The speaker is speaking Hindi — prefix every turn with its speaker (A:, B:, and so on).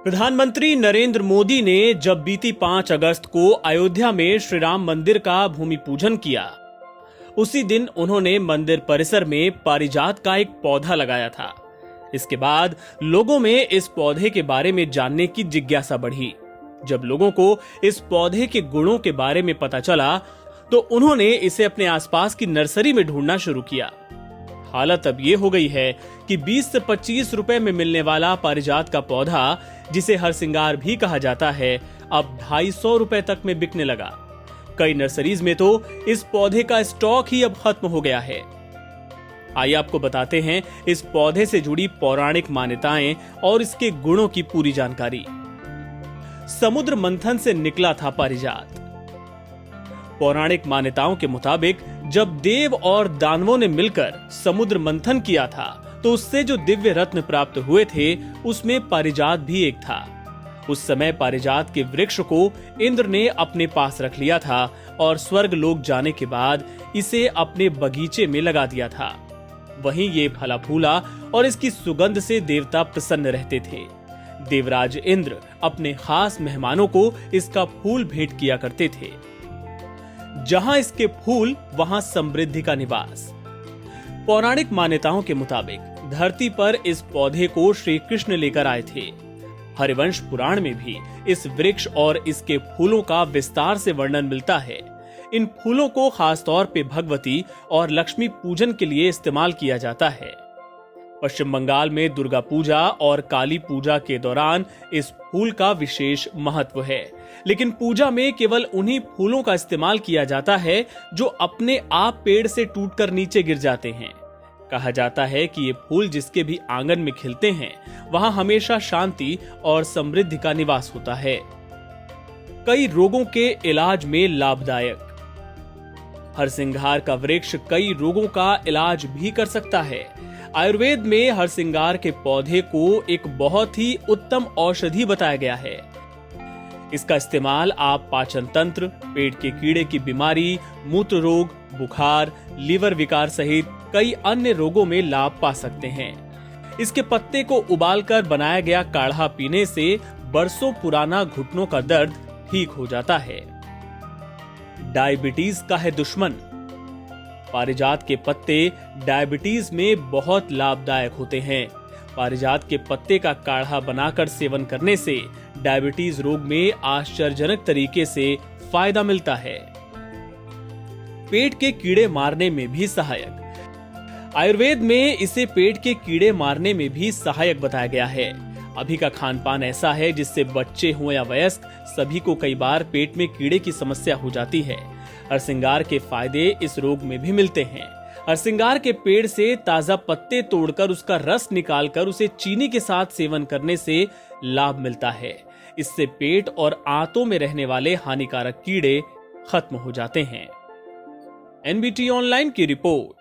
A: प्रधानमंत्री नरेंद्र मोदी ने जब बीती 5 अगस्त को अयोध्या में श्री राम मंदिर का भूमि पूजन किया, उसी दिन उन्होंने मंदिर परिसर में पारिजात का एक पौधा लगाया था। इसके बाद लोगों में इस पौधे के बारे में जानने की जिज्ञासा बढ़ी। जब लोगों को इस पौधे के गुणों के बारे में पता चला, तो उन्होंने इसे अपने आसपास की नर्सरी में ढूंढना शुरू किया। हालत अब ये हो गई है कि 20 से 25 रुपए में मिलने वाला पारिजात का पौधा, जिसे हरसिंगार भी कहा जाता है, अब 250 रुपए तक में बिकने लगा। कई नर्सरीज में तो इस पौधे का स्टॉक ही अब खत्म हो गया है। आइए आपको बताते हैं इस पौधे से जुड़ी पौराणिक मान्यताएं और इसके गुणों की पूरी जानकारी। समुद्र मंथन से निकला था पारिजात। पौराणिक मान्यताओं के मुताबिक जब देव और दानवों ने मिलकर समुद्र मंथन किया था, तो उससे जो दिव्य रत्न प्राप्त हुए थे, उसमें पारिजात भी एक था। उस समय पारिजात के वृक्ष को इंद्र ने अपने पास रख लिया था और स्वर्ग लोक जाने के बाद इसे अपने बगीचे में लगा दिया था। वहीं ये फला फूला और इसकी सुगंध से देवता प्रसन्न रहते थे। देवराज इंद्र अपने खास मेहमानों को इसका फूल भेंट किया करते थे। जहां इसके फूल, वहां समृद्धि का निवास। पौराणिक मान्यताओं के मुताबिक धरती पर इस पौधे को श्री कृष्ण लेकर आए थे। हरिवंश पुराण में भी इस वृक्ष और इसके फूलों का विस्तार से वर्णन मिलता है। इन फूलों को खास तौर पे भगवती और लक्ष्मी पूजन के लिए इस्तेमाल किया जाता है। पश्चिम बंगाल में दुर्गा पूजा और काली पूजा के दौरान इस फूल का विशेष महत्व है, लेकिन पूजा में केवल उन्हीं फूलों का इस्तेमाल किया जाता है जो अपने आप पेड़ से टूटकर नीचे गिर जाते हैं। कहा जाता है कि ये फूल जिसके भी आंगन में खिलते हैं, वहां हमेशा शांति और समृद्धि का निवास होता है। कई रोगों के इलाज में लाभदायक। हरसिंगार का वृक्ष कई रोगों का इलाज भी कर सकता है। आयुर्वेद में हरसिंगार के पौधे को एक बहुत ही उत्तम औषधि बताया गया है। इसका इस्तेमाल आप पाचन तंत्र, पेट के कीड़े की बीमारी, मूत्र रोग, बुखार, लीवर विकार सहित कई अन्य रोगों में लाभ पा सकते हैं। इसके पत्ते को उबालकर बनाया गया काढ़ा पीने से बरसों पुराना घुटनों का दर्द ठीक हो जाता है। डायबिटीज का है दुश्मन। पारिजात के पत्ते डायबिटीज में बहुत लाभदायक होते हैं। पारिजात के पत्ते का काढ़ा बनाकर सेवन करने से डायबिटीज रोग में आश्चर्यजनक तरीके से फायदा मिलता है। पेट के कीड़े मारने में भी सहायक। आयुर्वेद में इसे पेट के कीड़े मारने में भी सहायक बताया गया है। अभी का खान पान ऐसा है जिससे बच्चे हो या वयस्क, सभी को कई बार पेट में कीड़े की समस्या हो जाती है। हरसिंगार के फायदे इस रोग में भी मिलते हैं। हरसिंगार के पेड़ से ताजा पत्ते तोड़कर उसका रस निकालकर उसे चीनी के साथ सेवन करने से लाभ मिलता है। इससे पेट और आंतों में रहने वाले हानिकारक कीड़े खत्म हो जाते हैं। एनबीटी ऑनलाइन की रिपोर्ट।